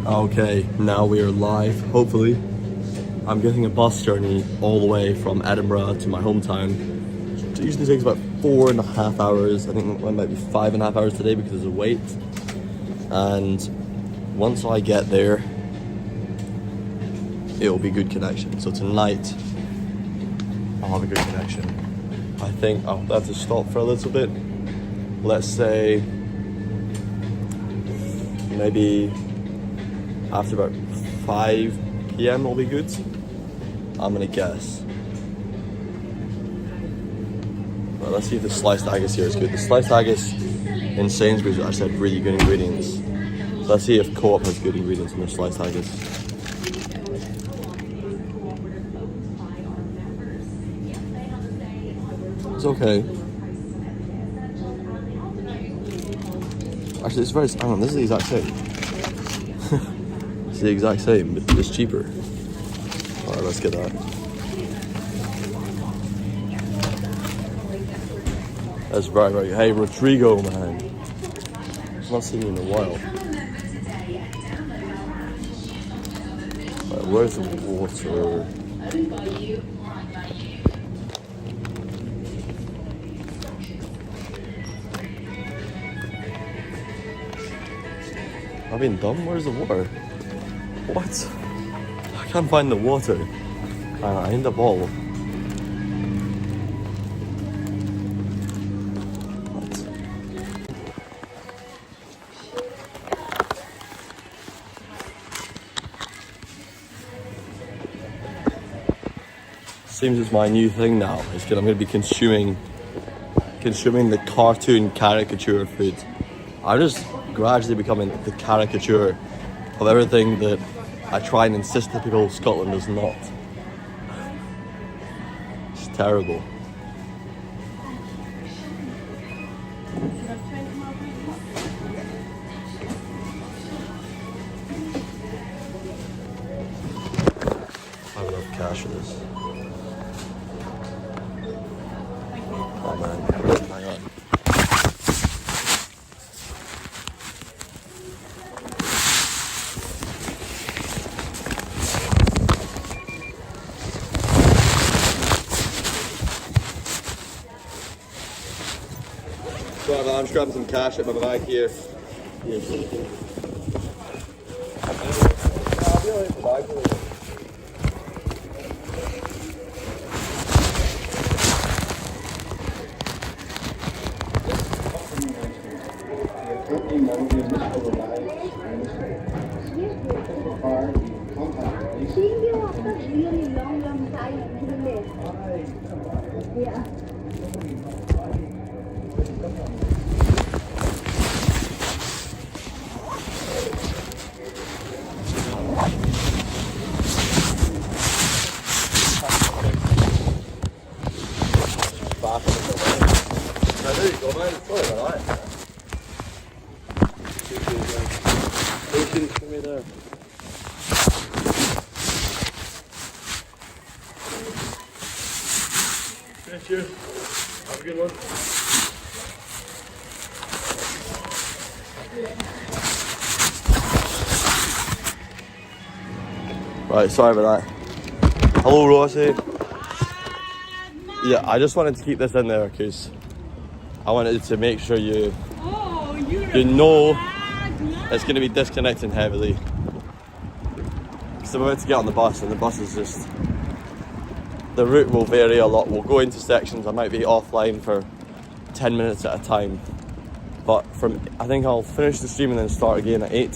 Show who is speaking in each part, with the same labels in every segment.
Speaker 1: Okay, now we are live, hopefully. I'm getting a bus journey all the way from Edinburgh to my hometown. It usually takes about 4.5 hours. I think it might be 5.5 hours today because there's a wait. And once I get there, it'll be good connection. So tonight, I'll have a good connection. I think I'll have to stop for a little bit. Let's say maybe after about 5 p.m. will be good. I'm gonna guess. Well, let's see if the sliced haggis here is good. The sliced haggis in Sainsbury's actually had really good ingredients. So let's see if Co-op has good ingredients in their sliced haggis. It's okay. Actually, it's very. Hang on, this is the exact same. It's the exact same, but it's cheaper. Alright, let's get that. That's very, very. Hey, Rodrigo, man. I've not seen you in a while. Right, where's the water? I've been dumb? Where's the water? What? I can't find the water. I need the bottle. What? Seems it's my new thing now. I'm going to be consuming the cartoon caricature food. I'm just gradually becoming the caricature of everything that I try and insist that people of Scotland is not. It's terrible. I have enough cash for this. Oh man, hang on. Right, I'm just grabbing some cash out my bag here. I'll be alright with the bag.
Speaker 2: Really long time in the list. Yeah.
Speaker 1: There you go, man. Sorry about that. Patience for me there. Thank you. Have a good one. Right, sorry about that. Hello, Rossi. Yeah, I just wanted to keep this in there because I wanted to make sure you know it's going to be disconnecting heavily. Because I'm about to get on the bus and the bus is just... The route will vary a lot. We'll go into sections. I might be offline for 10 minutes at a time. But I think I'll finish the stream and then start again at 8.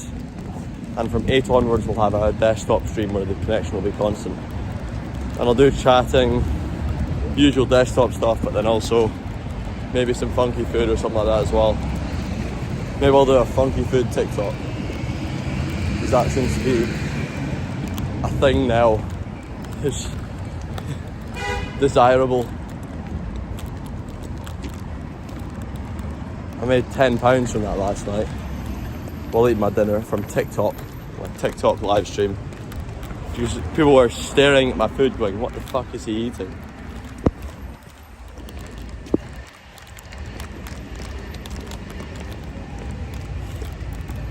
Speaker 1: And from 8 onwards we'll have a desktop stream where the connection will be constant. And I'll do chatting, usual desktop stuff, but then also maybe some funky food or something like that as well. Maybe I'll do a funky food TikTok, because that seems to be a thing now. It's desirable. I made £10 from that last night while eating my dinner from TikTok, my TikTok live stream. People were staring at my food going, what the fuck is he eating?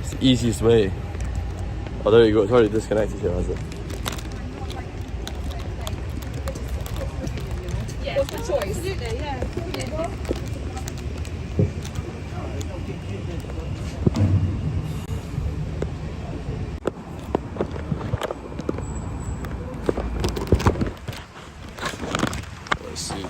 Speaker 1: It's the easiest way Oh, there you go. It's already disconnected here, has it?
Speaker 3: Yeah, what's the choice? Absolutely, yeah.
Speaker 1: Let's see.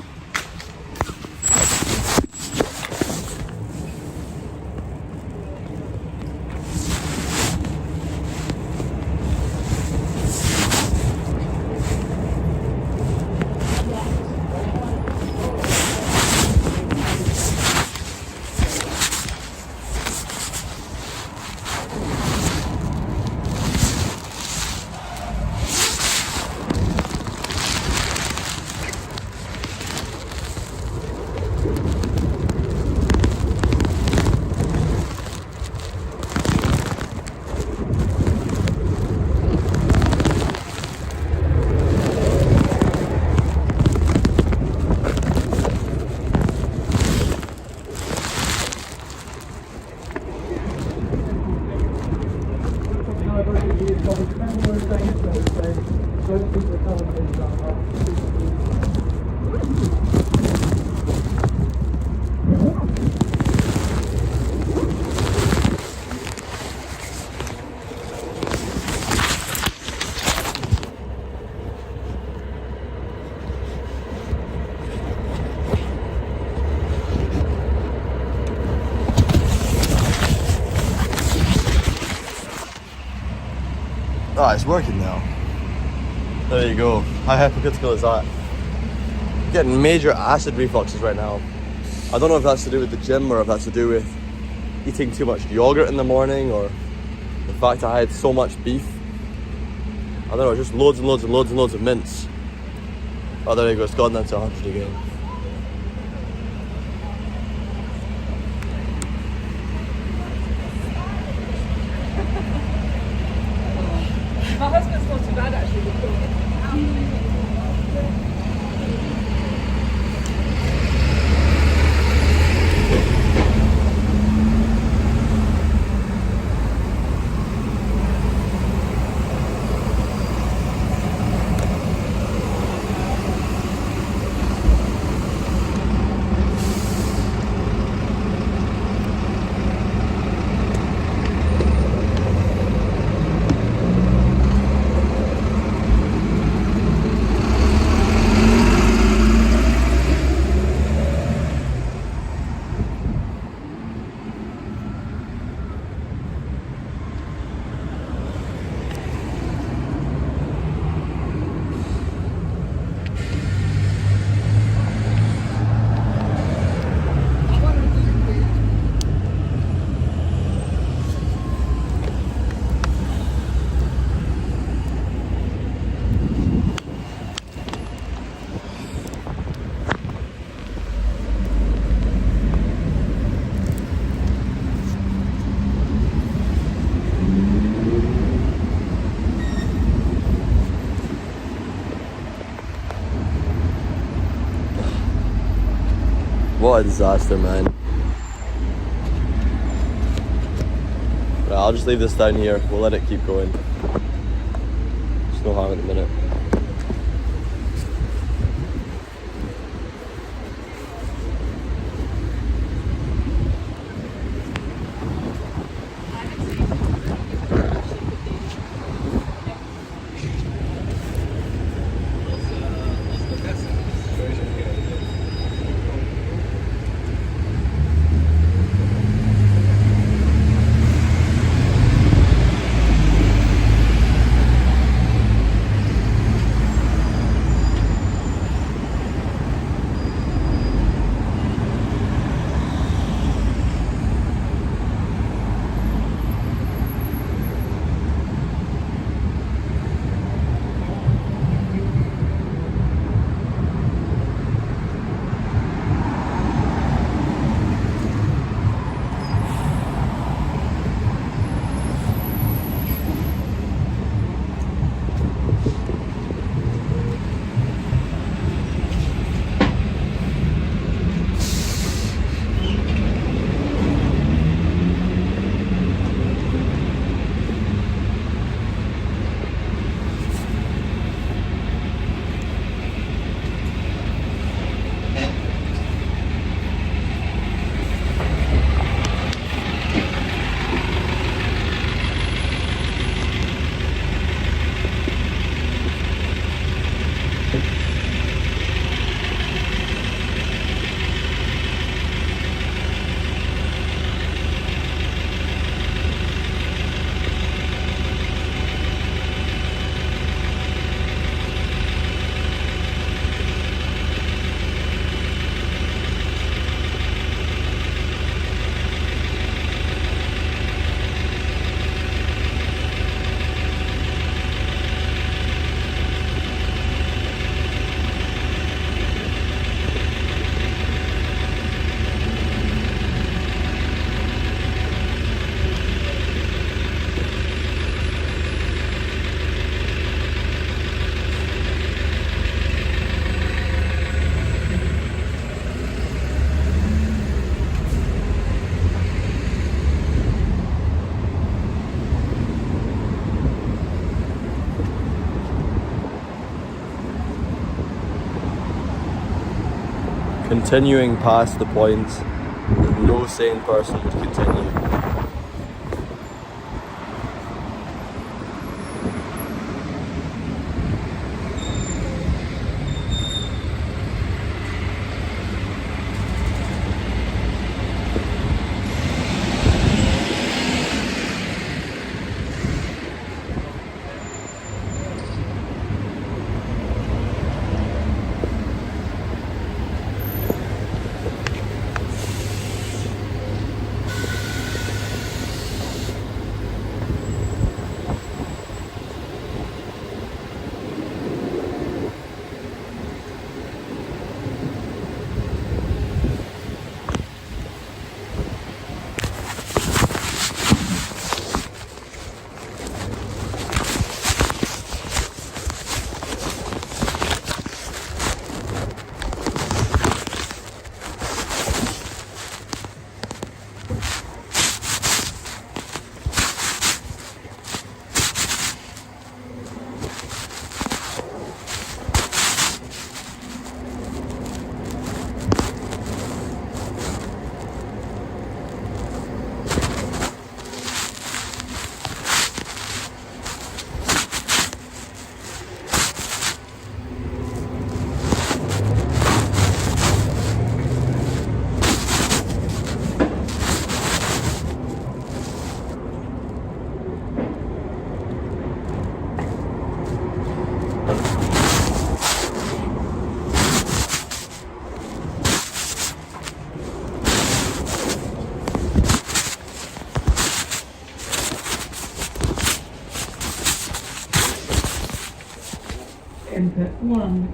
Speaker 1: Oh, it's working now. There you go. How hypocritical is that? Getting major acid refluxes right now. I don't know if that's to do with the gym or if that's to do with eating too much yogurt in the morning or the fact I had so much beef. I don't know, just loads and loads and loads and loads of mints. Oh, there you go. It's gone down to 100 again.
Speaker 3: My husband's not too bad actually.
Speaker 1: What a disaster, man. Right, I'll just leave this down here. We'll let it keep going. There's no harm at the minute. continuing past the point that no sane person would continue.
Speaker 3: Input 1.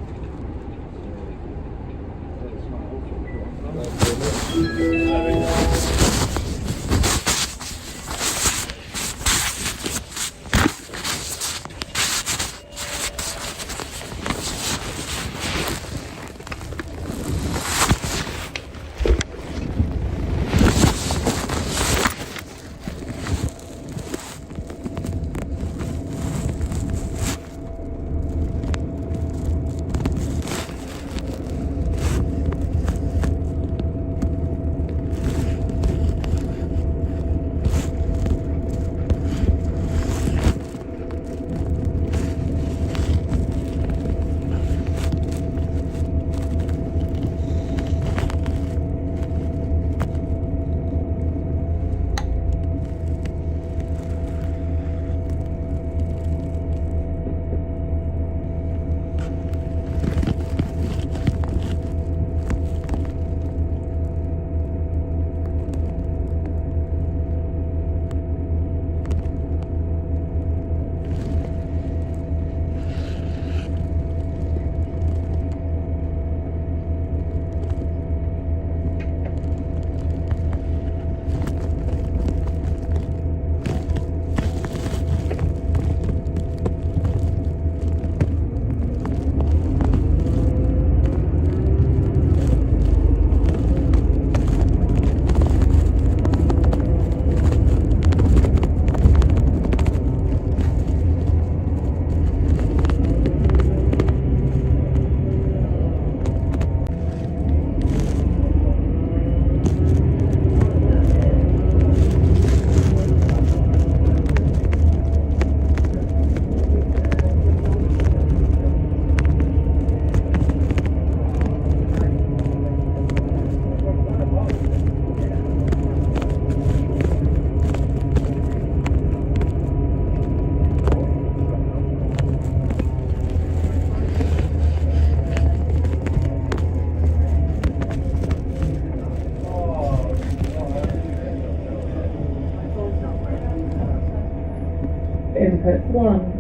Speaker 3: Input 1.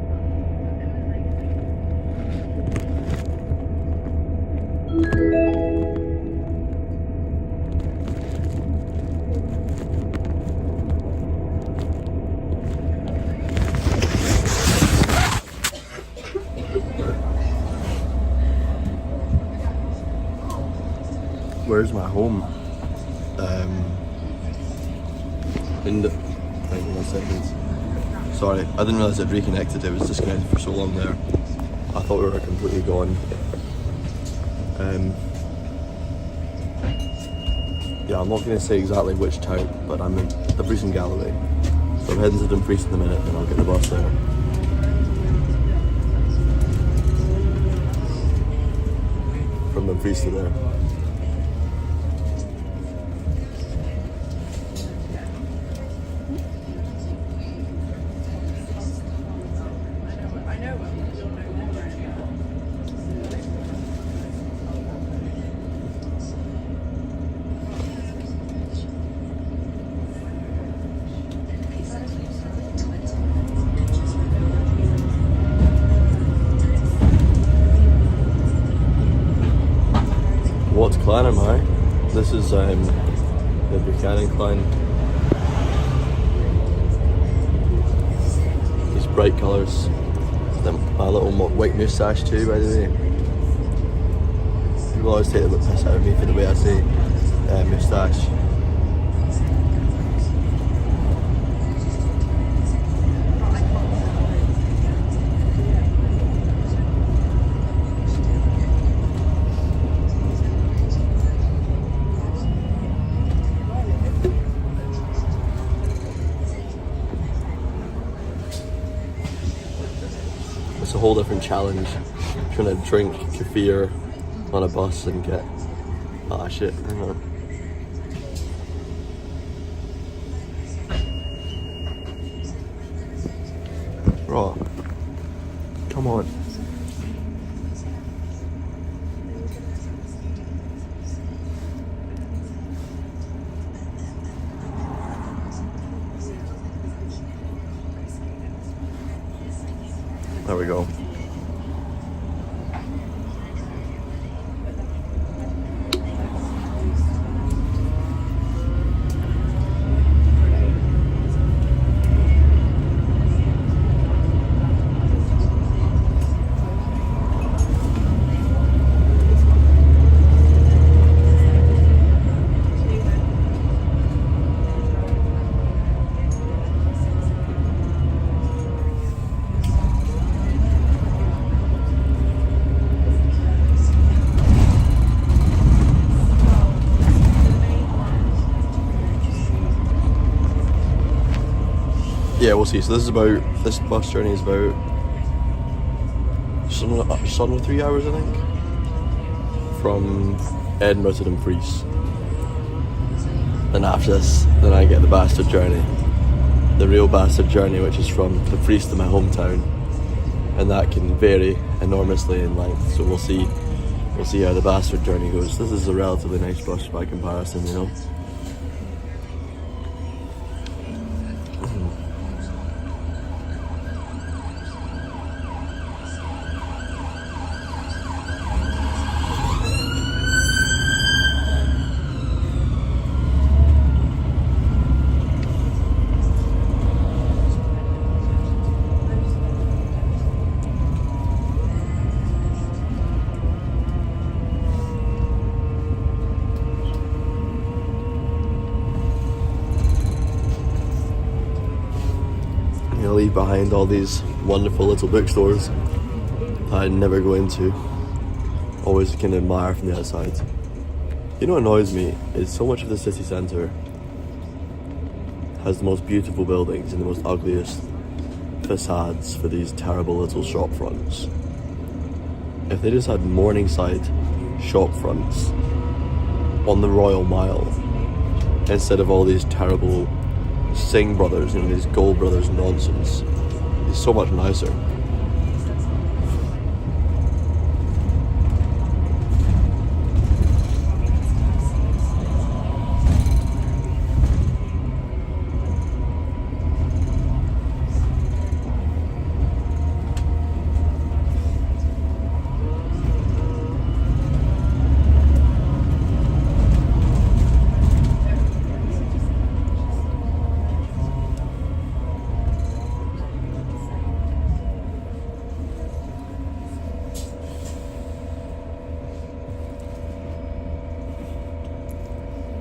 Speaker 1: Where's my home? In the... Hang on 1 second. Sorry, I didn't realise I'd reconnected. It was disconnected for so long there. I thought we were completely gone. Yeah, I'm not going to say exactly which town, but I'm in Dumfries and Galloway. So I'm heading to Dumfries in a minute and I'll get the bus there. From Dumfries to there. What clan am I? This is the Buchanan clan. These bright colours. My little white moustache too, by the way. People always take the piss out of me for the way I say moustache. It's a whole different challenge trying to drink kefir on a bus and get... Ah shit, hang on. Right. Come on. There we go. Yeah, we'll see. So this bus journey is about just under 3 hours, I think, from Edinburgh to Dumfries. Then after this, then I get the bastard journey, the real bastard journey, which is from Dumfries to my hometown, and that can vary enormously in length. So we'll see how the bastard journey goes. This is a relatively nice bus by comparison, you know. Leave behind all these wonderful little bookstores that I never go into. Always kind of admire from the outside. You know what annoys me is so much of the city centre has the most beautiful buildings and the most ugliest facades for these terrible little shop fronts. If they just had Morningside shop fronts on the Royal Mile instead of all these terrible Singh Brothers, you know, these Gold Brothers nonsense, it's so much nicer.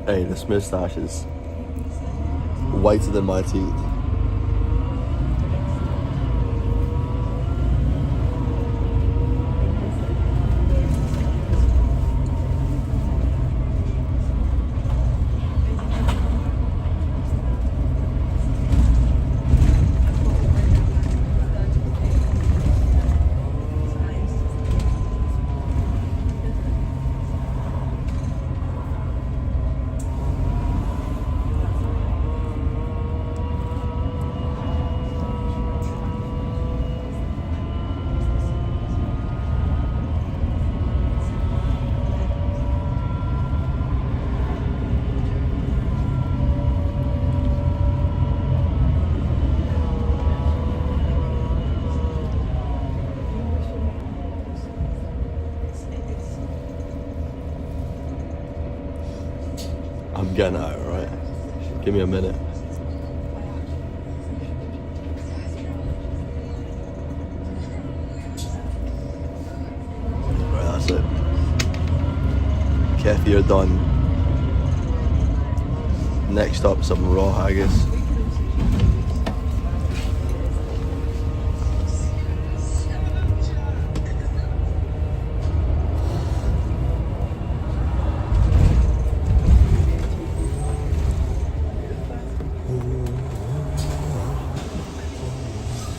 Speaker 1: Hey, this moustache is whiter than my teeth. getting out, right? Give me a minute. Right, that's it. Kefir done. Next up, some raw haggis.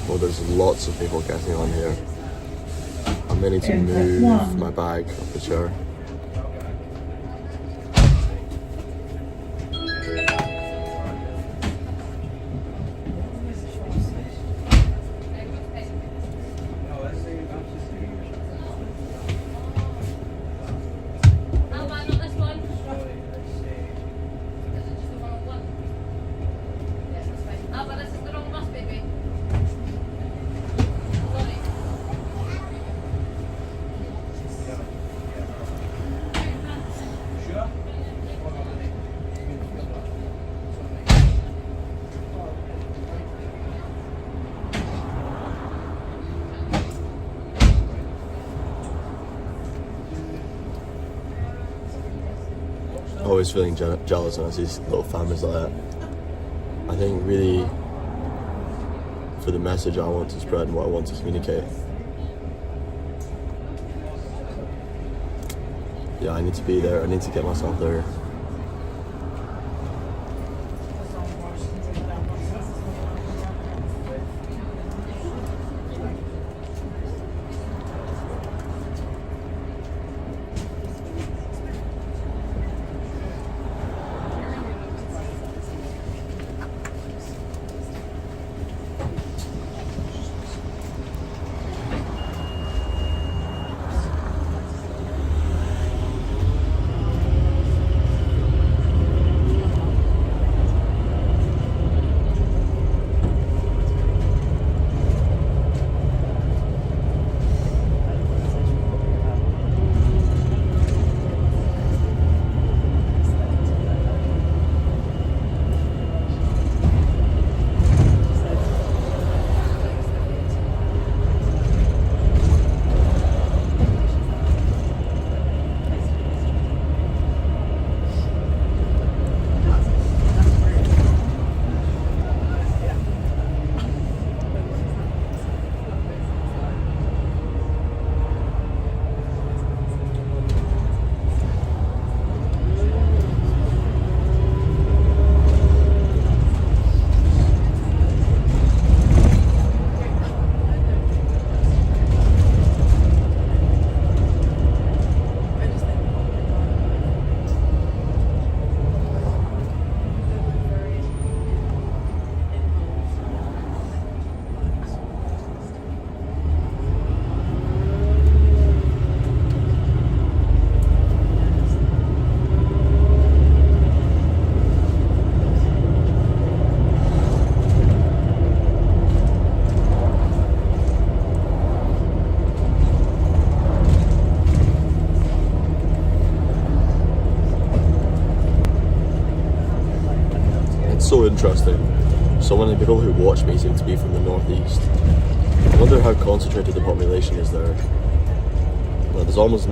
Speaker 1: Well, there's lots of people getting on here. I'm ready to move my bag off the chair. Always feeling jealous when I see little families like that. I think really for the message I want to spread and what I want to communicate, yeah, I need to be there. I need to get myself there. So interesting. So many people who watch me seem to be from the northeast. I wonder how concentrated the population is there. Well, there's almost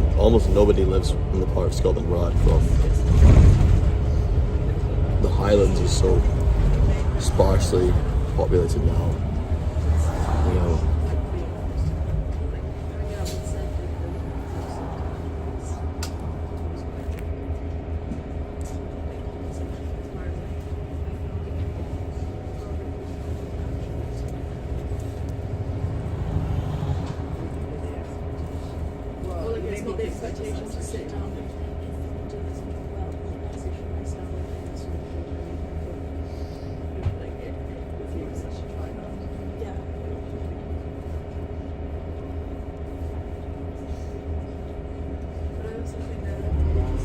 Speaker 1: nobody lives in the part of Scotland where I'm from. The Highlands is so sparsely populated now. You know.
Speaker 2: The expectation to sit down and do this well, organization myself, like it was such a fun, yeah. But I also think that I don't think we just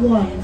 Speaker 3: 1.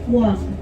Speaker 3: 1.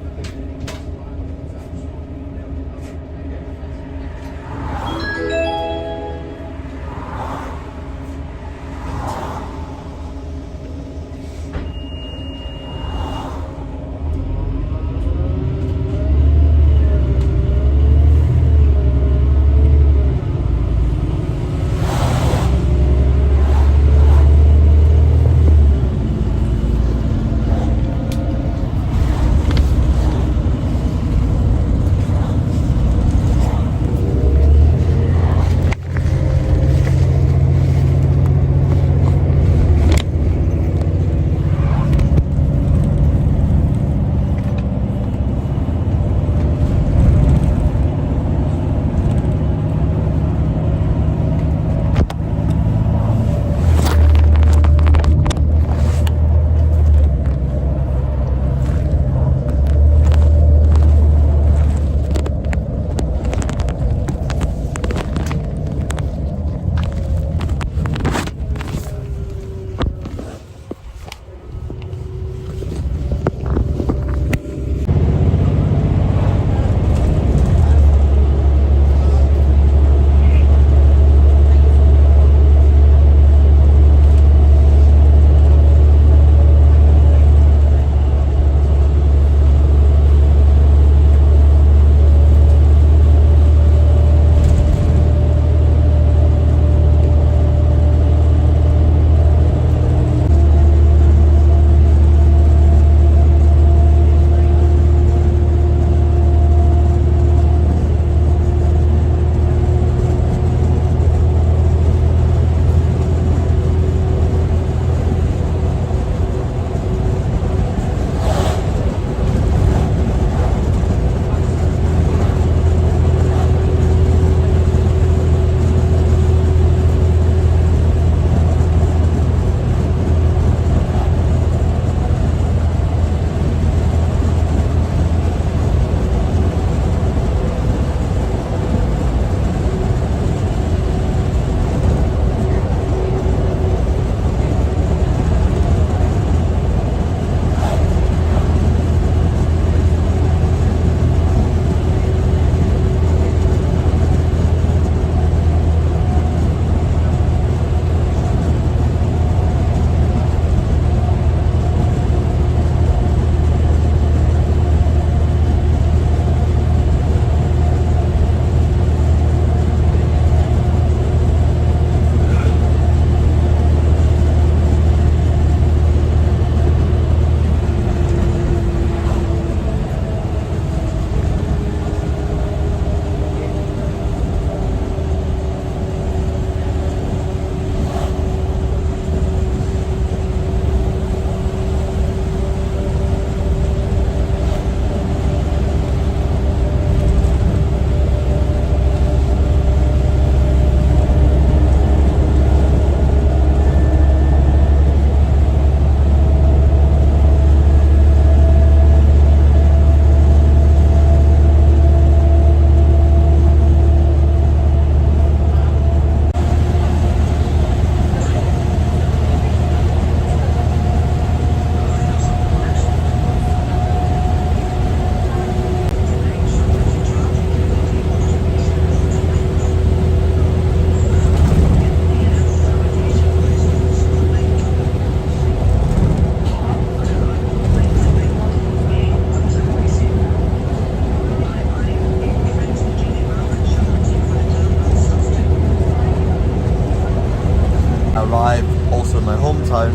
Speaker 1: town.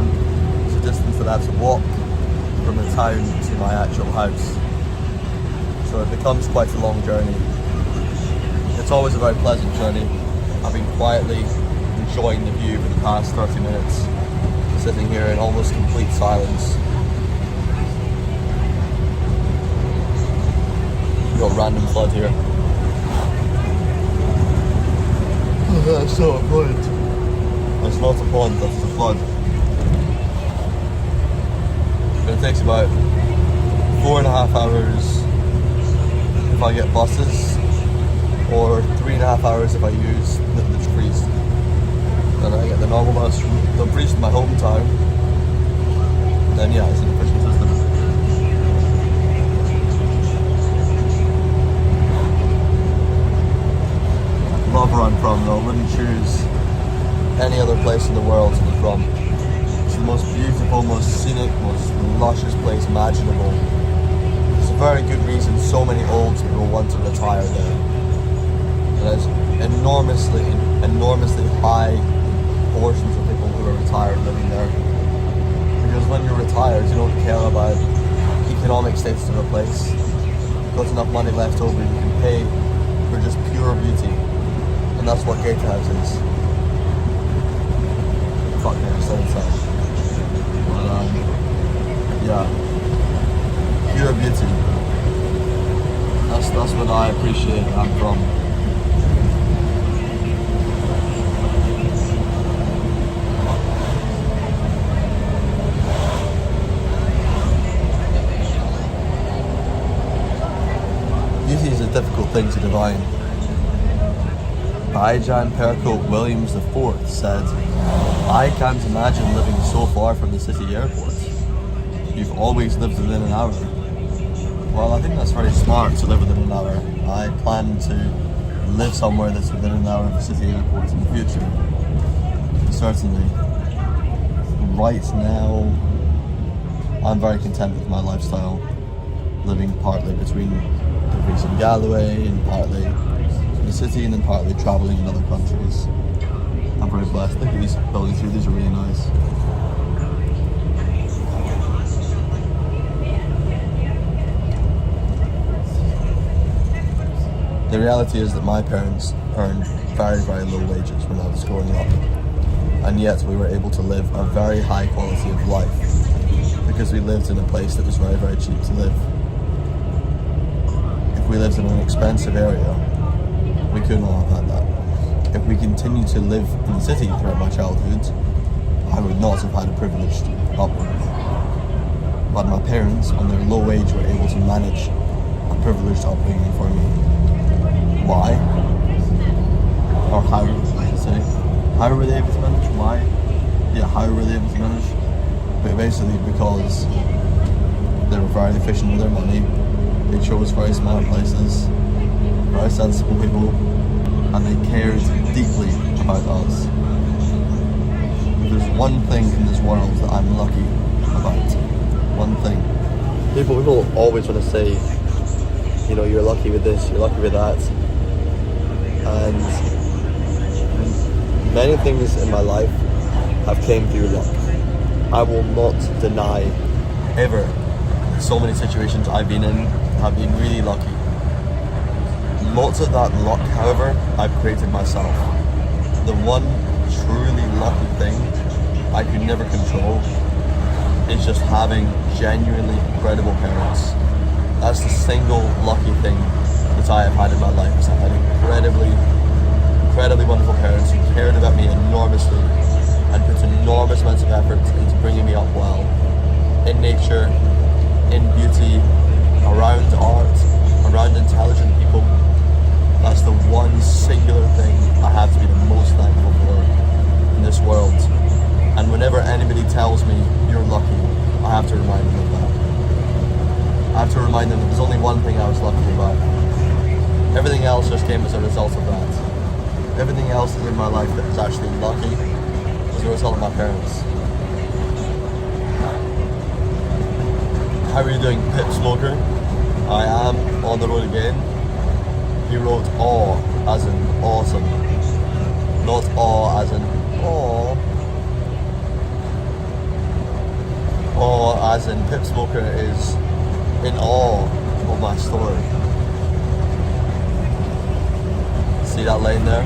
Speaker 1: It's a distance that I have to walk from the town to my actual house. So it becomes quite a long journey. It's always a very pleasant journey. I've been quietly enjoying the view for the past 30 minutes, sitting here in almost complete silence. We've got random flood here. Oh, that's not a pond. That's not a pond, that's a flood. But it takes about 4.5 hours if I get buses, or 3.5 hours if I use the Priest. Then I get the normal bus from the Priest in my hometown. Then yeah, it's an efficient system. wherever I'm from, though. I wouldn't choose any other place in the world to be from. It's the most beautiful, most scenic, most luscious place imaginable. It's a very good reason so many old people want to retire there. There's enormously high portions of people who are retired living there. Because when you're retired, you don't care about economic status of a place. You've got enough money left over, you can pay for just pure beauty. And that's what Gatehouse is. Fuck me, I'm so inside. But yeah. Pure beauty. That's what I appreciate where I'm from. Beauty is a difficult thing to divine. Bijan Percote Williams IV said, "I can't imagine living so far from the city airport. You've always lived within an hour." Well, I think that's very smart to live within an hour. I plan to live somewhere that's within an hour of the city airport in the future. Certainly. Right now, I'm very content with my lifestyle, living partly between Greece and Galloway, and partly in the city, and then partly travelling in other countries. I'm very blessed. Look at these buildings here, these are really nice. The reality is that my parents earned very, very low wages when I was growing up, and yet we were able to live a very high quality of life because we lived in a place that was very, very cheap to live. If we lived in an expensive area, we could not have had that. If we continued to live in the city throughout my childhood, I would not have had a privileged upbringing. But my parents, on their low wage, were able to manage a privileged upbringing for me. Why? Or how, I should say. How were they able to manage? Why? Yeah, how were they able to manage? But basically because they were very efficient with their money, they chose very smart places, very sensible people, and they cared deeply about us. There's one thing in this world that I'm lucky about. One thing. People always want to say, you know, you're lucky with this, you're lucky with that. And many things in my life have came through luck. I will not deny ever so many situations I've been in have been really lucky. Lots of that luck, however, I've created myself. The one truly lucky thing I could never control is just having genuinely incredible parents. That's the single lucky thing that I have had in my life, is I've had incredibly wonderful parents who cared about me enormously and put enormous amounts of effort into bringing me up well, in nature, in beauty, around art, around intelligent people. That's the one singular thing I have to be the most thankful for in this world. And whenever anybody tells me you're lucky, I have to remind them of that. I have to remind them that there's only one thing I was lucky about. Everything else just came as a result of that. Everything else in my life that was actually lucky was a result of my parents. How are you doing, Pip Smoker? I am on the road again. He wrote aw as in awesome, not aw as in aw. Aw as in Pip Smoker is in awe of my story. See that lane there?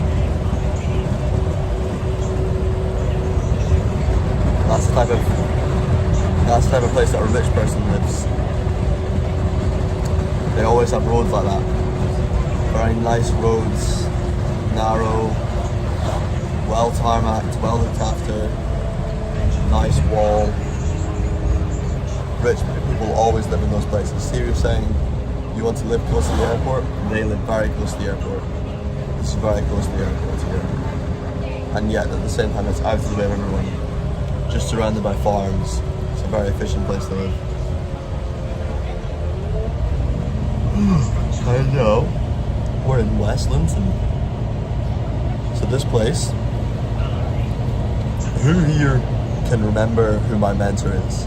Speaker 1: That's the type of place that a rich person lives. They always have roads like that. Very nice roads, narrow, well tarmacked, well looked after, nice wall. Rich people always live in those places. See, you're saying you want to live close to the airport? They live very close to the airport. This is very close to the airport here. And yet, at the same time, it's out of the way of everyone. Just surrounded by farms. It's a very efficient place to live. I know. We're in West Linton. this place. Who here can remember who my mentor is?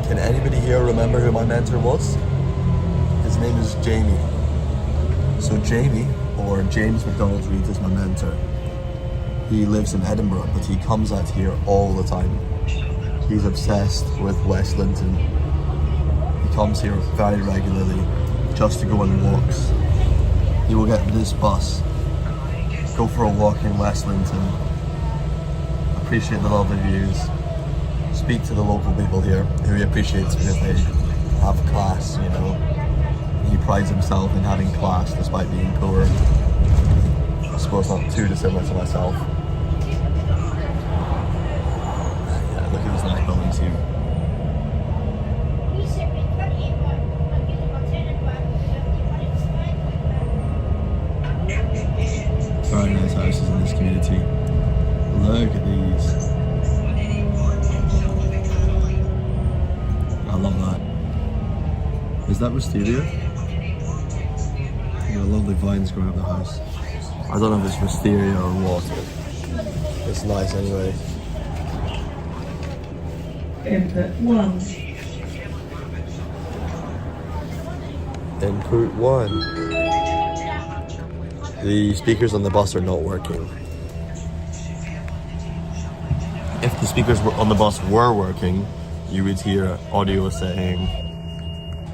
Speaker 1: Can anybody here remember who my mentor was? His name is Jamie. So Jamie, or James McDonald Reid, is my mentor. He lives in Edinburgh, but he comes out here all the time. He's obsessed with West Linton. He comes here very regularly just to go on walks. He will get this bus, go for a walk in West Linton, appreciate the lovely views, speak to the local people here who he appreciates because they have class, you know. He prides himself in having class despite being poor. I suppose not too dissimilar to myself. Yeah, look at these nice buildings here. Very nice houses in this community. Look at these. I love that. Is that wisteria? Yeah, lovely vines growing up the house. I don't know if it's wisteria or what. It's nice anyway.
Speaker 3: Input 1.
Speaker 1: Input 1. The speakers on the bus are not working. If the speakers on the bus were working, you would hear audio saying,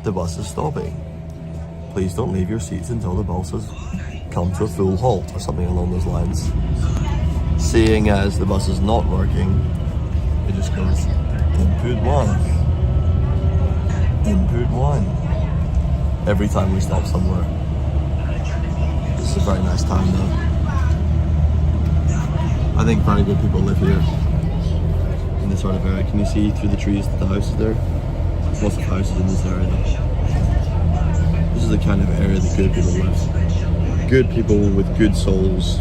Speaker 1: "The bus is stopping. Please don't leave your seats until the bus has come to a full halt," or something along those lines. Seeing as the bus is not working, it just goes, "Input 1. Input 1. Every time we stop somewhere. This is a very nice town though. I think very good people live here in this sort of area. Can you see through the trees the houses there? There's lots of houses in this area though. This is the kind of area that good people live. Good people with good souls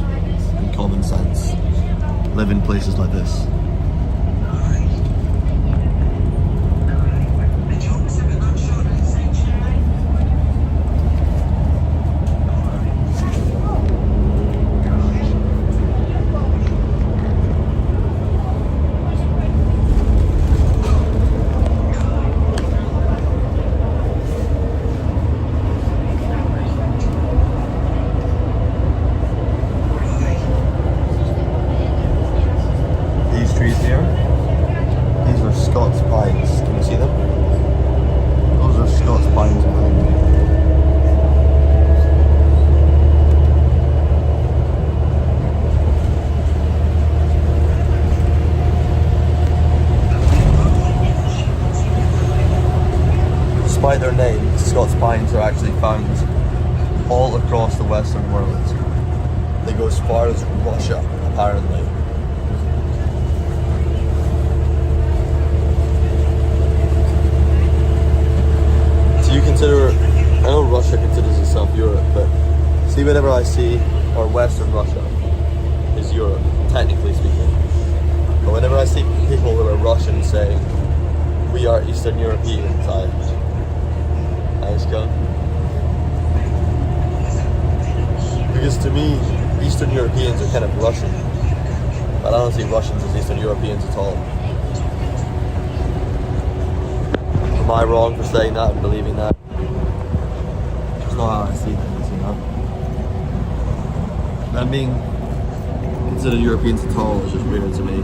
Speaker 1: and common sense live in places like this. Despite their name, Scots pines are actually found all across the Western world. They go as far as Russia, apparently. Do you consider, I know Russia considers itself Europe, but see, whenever I see, or Western Russia is Europe, technically speaking. But whenever I see people who are Russian saying, "We are Eastern Europeans," I just go. Because to me, Eastern Europeans are kind of Russian. But I don't see Russians as Eastern Europeans at all. Am I wrong for saying that and believing that? That's not how I see things, you know? Them being considered Europeans at all is just weird to me.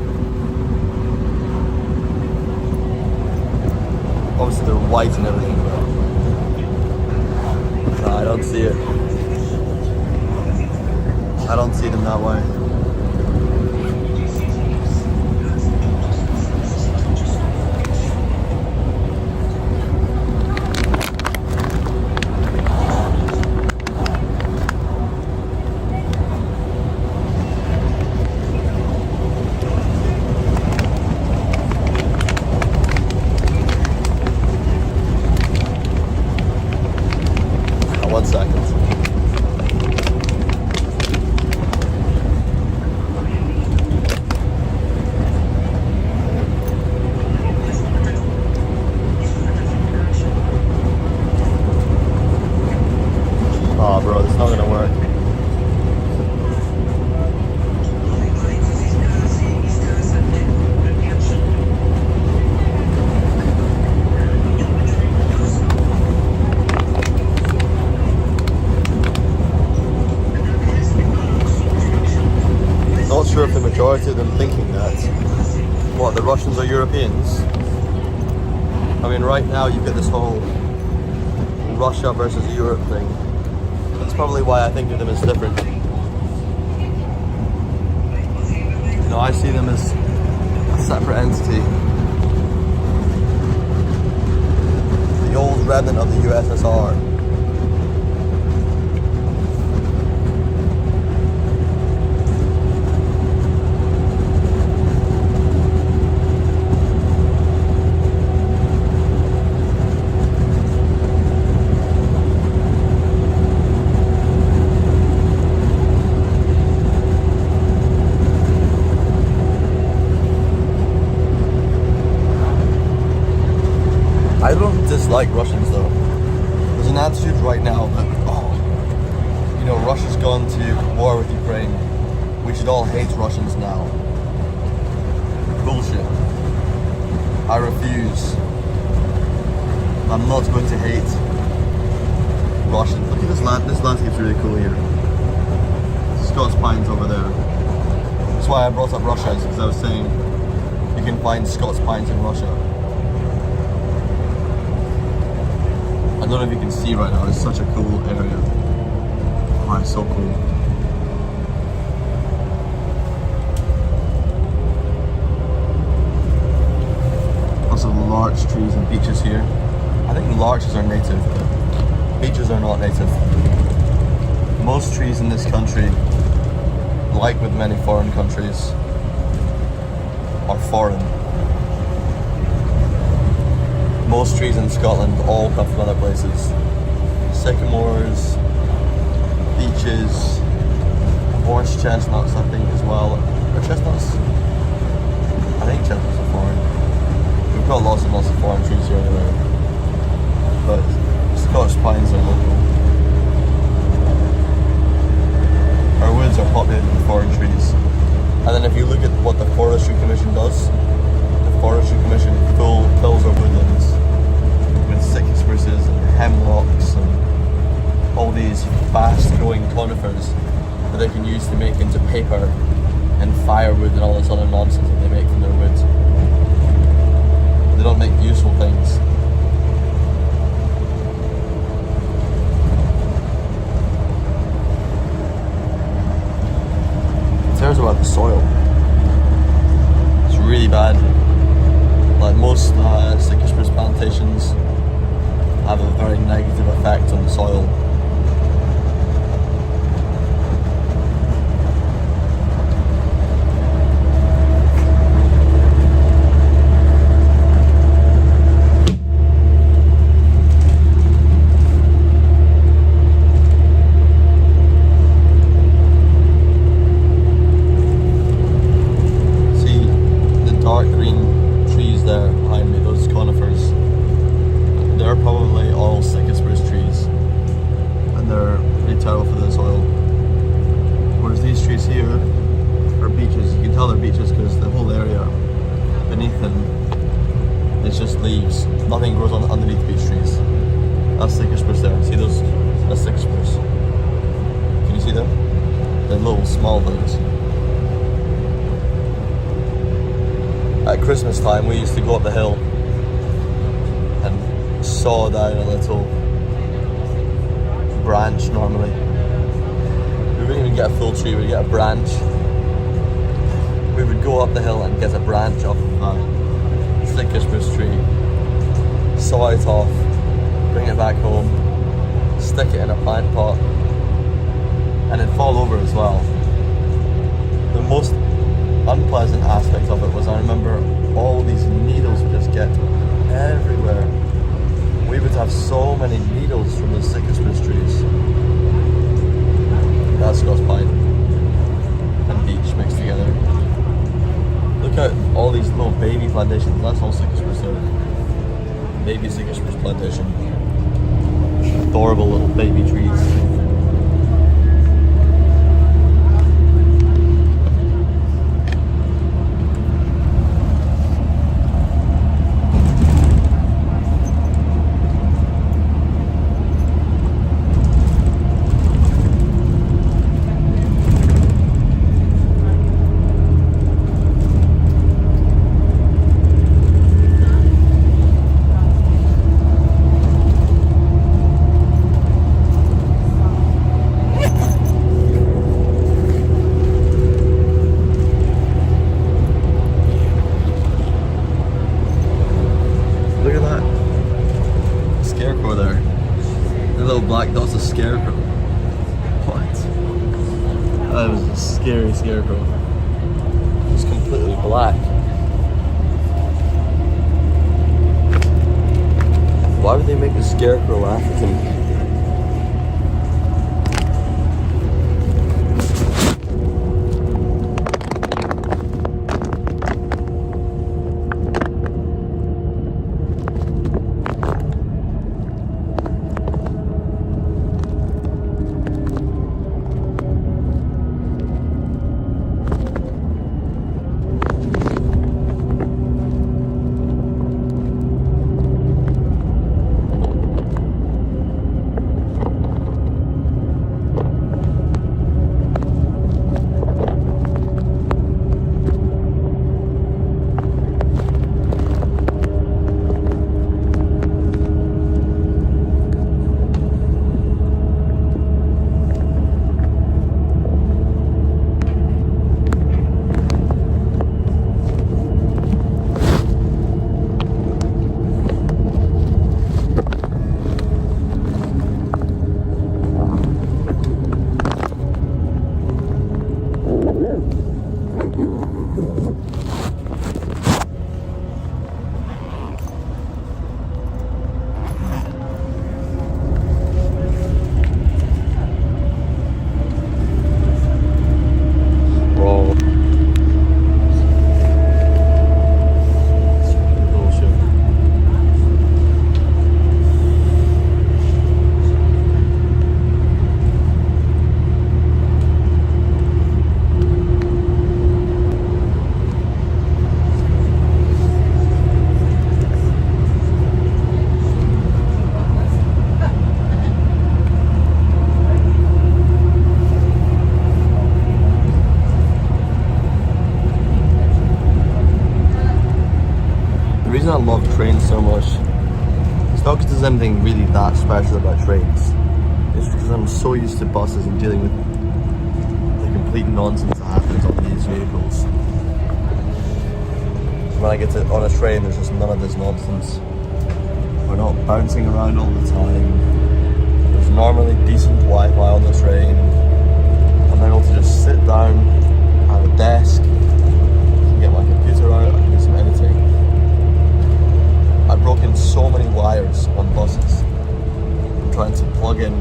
Speaker 1: Obviously they're white and everything, but no, I don't see it. I don't see them that way. sure if the majority of them thinking that, what, the Russians are Europeans? I mean, right now you've got this whole Russia versus Europe thing. That's probably why I think of them as different. You know, I see them as a separate entity. The old remnant of the USSR. I don't dislike Russians though. There's an attitude right now that, oh, you know, Russia's gone to war with Ukraine. We should all hate Russians now. Bullshit. I refuse. I'm not going to hate Russians. Look at this land. This landscape's really cool here. Scots pines over there. That's why I brought up Russia, is because I was saying you can find Scots pines in Russia. I don't know if you can see right now, it's such a cool area. Oh, it's so cool. Lots of larch trees and beeches here. I think larches are native, but beeches are not native. Most trees in this country, like with many foreign countries, are foreign. Most trees in Scotland all come from other places. Sycamores, beeches, orange chestnuts I think as well. Are chestnuts? I think chestnuts are foreign. We've got lots and lots of foreign trees here anyway. But Scotch pines are local. Our woods are populated with foreign trees. And then if you look at what the Forestry Commission does, the Forestry Commission fills our woodlands with sitka spruces and hemlocks and all these fast-growing conifers that they can use to make into paper and firewood and all this other nonsense that they make from their wood. They don't make useful things. It tells about the soil. It's really bad. Like most sitka spruce plantations have a very negative effect on the soil. Leaves. Nothing grows on underneath beech trees. That's sitka spruce there. See those? That's sitka spruce. Can you see them? They're little small things. At Christmas time we used to go up the hill and saw down a little branch normally. We wouldn't even get a full tree, we'd get a branch. We would go up the hill and get a branch off of sitka spruce tree, saw it off, bring it back home, stick it in a plant pot, and it'd fall over as well. The most unpleasant aspect of it was I remember all these needles would just get everywhere. We would have so many needles from the sitka spruce trees. That's Scots pine and beech mixed together. Look at all these little baby plantations. That's all sitka spruce there. Baby sitka spruce plantation. Adorable little baby trees. That was a scary scarecrow. It was completely black. Why would they make the scarecrow African? The reason I love trains so much, it's not because there's anything really that special about trains. It's because I'm so used to buses and dealing with the complete nonsense that happens on these vehicles. When I get on a train, there's just none of this nonsense. We're not bouncing around all the time. There's normally decent Wi-Fi on the train. I'm able to just sit down, have a desk, I can get my computer out, I can do some editing. I've broken so many wires on buses. I'm trying to plug in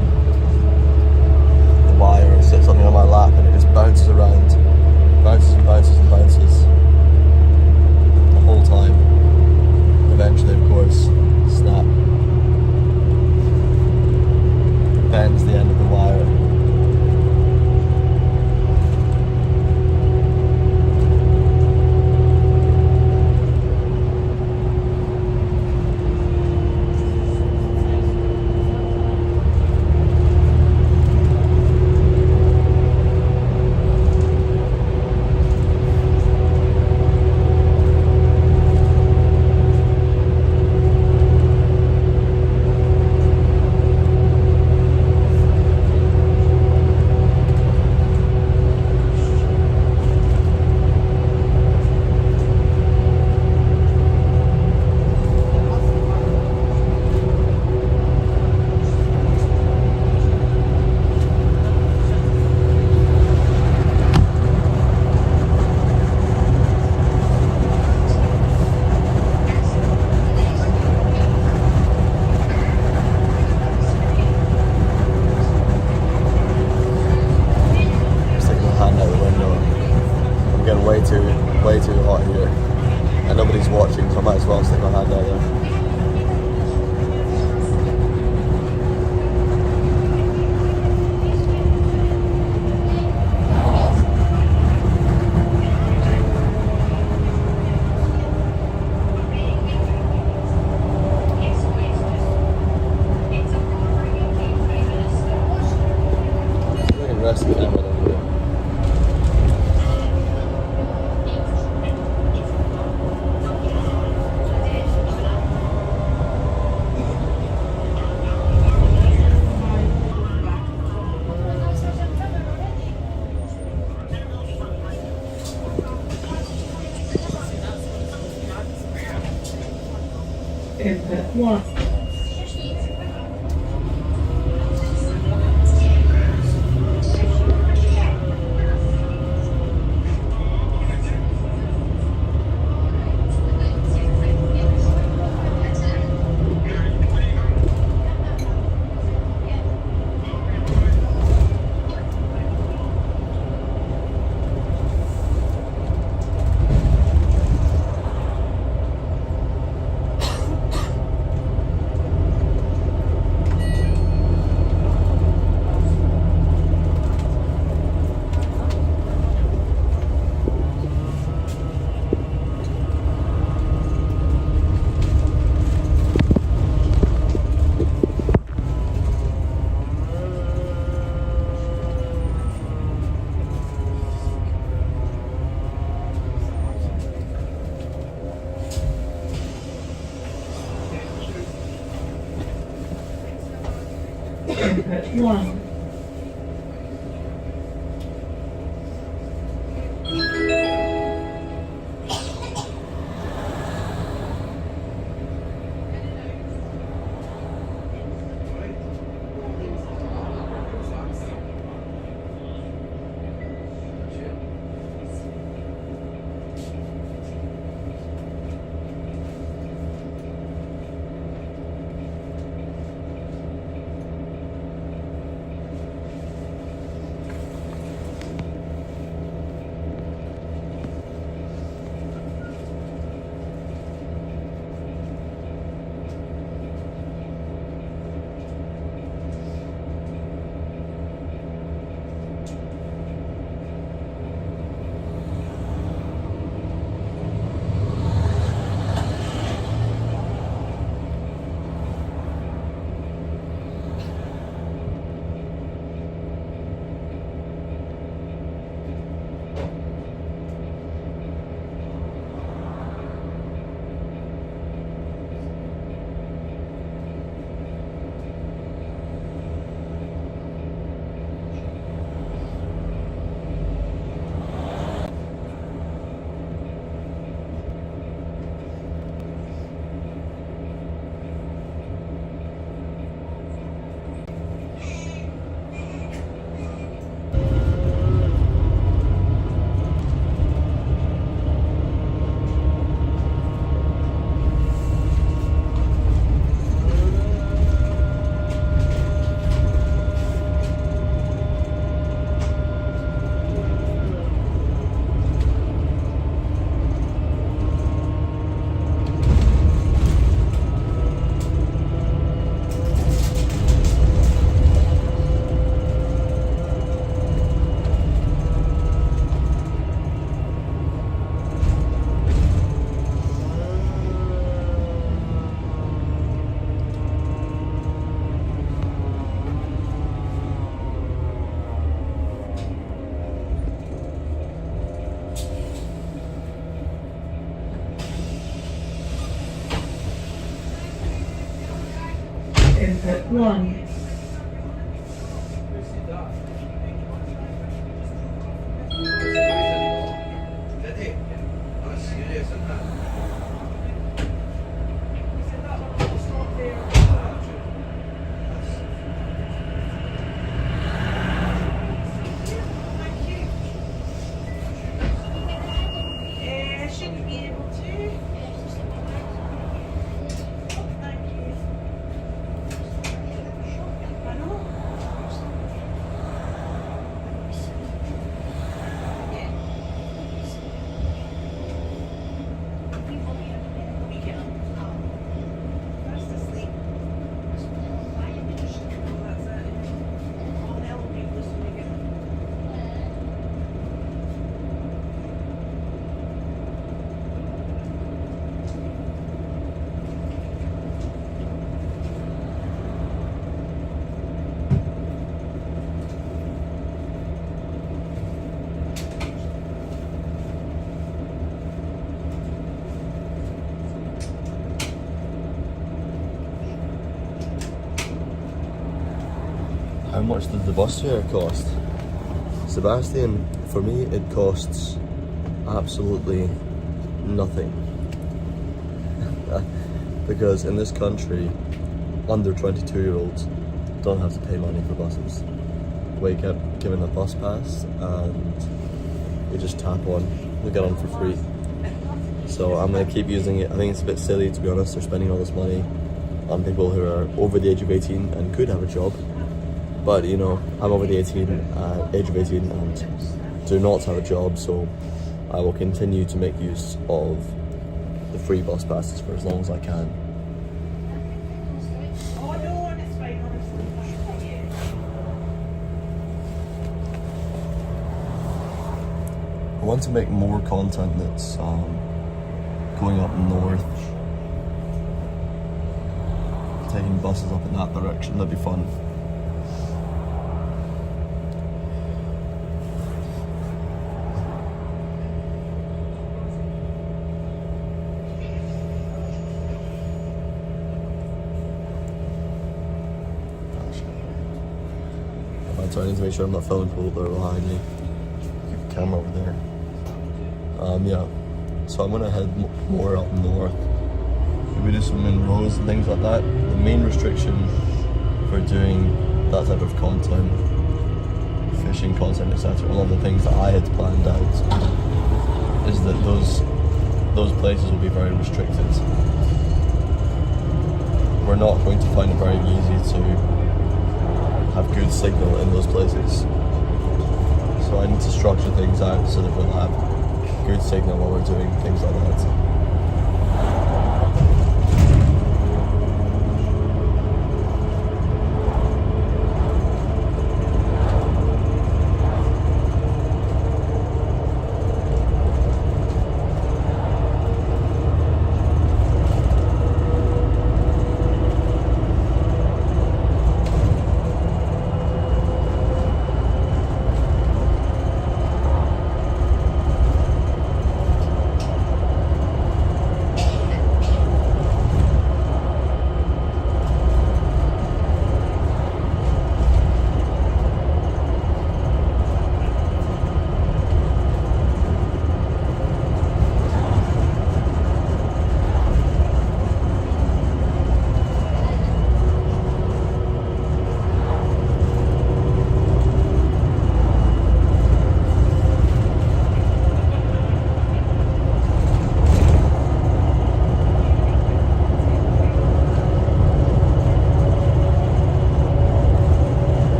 Speaker 1: the wire and set something on my lap and it just bounces around. Bounces and bounces and bounces. The whole time. Eventually, of course, snap. Bends the end of the wire. Way too hot here and nobody's watching, so I might as well stick my hand out there. I can rest the camera down here.
Speaker 3: Input 1. 1. Input 1.
Speaker 2: Shouldn't be able to. Thank you. I know.
Speaker 1: How much did the bus fare cost? Sebastian, for me it costs absolutely nothing. Because in this country, under 22-year-olds don't have to pay money for buses. We get given a bus pass and we just tap on, we get on for free. So I'm going to keep using it. I think it's a bit silly, to be honest. They're spending all this money on people who are over the age of 18 and could have a job. But you know, I'm over the age of 18 and do not have a job, so I will continue to make use of the free bus passes for as long as I can.
Speaker 2: Oh no, it's fine, honestly.
Speaker 1: I want to make more content that's going up north, taking buses up in that direction. That'd be fun. So I need to make sure I'm not filming people that are behind me. Keep the camera over there. Yeah. So I'm gonna head more up north. Maybe do some Monroes and things like that. The main restriction for doing that type of content, fishing content, etc., all of the things that I had planned out, is that those places will be very restricted. We're not going to find it very easy to have good signal in those places. So I need to structure things out so that we'll have good signal while we're doing things like that.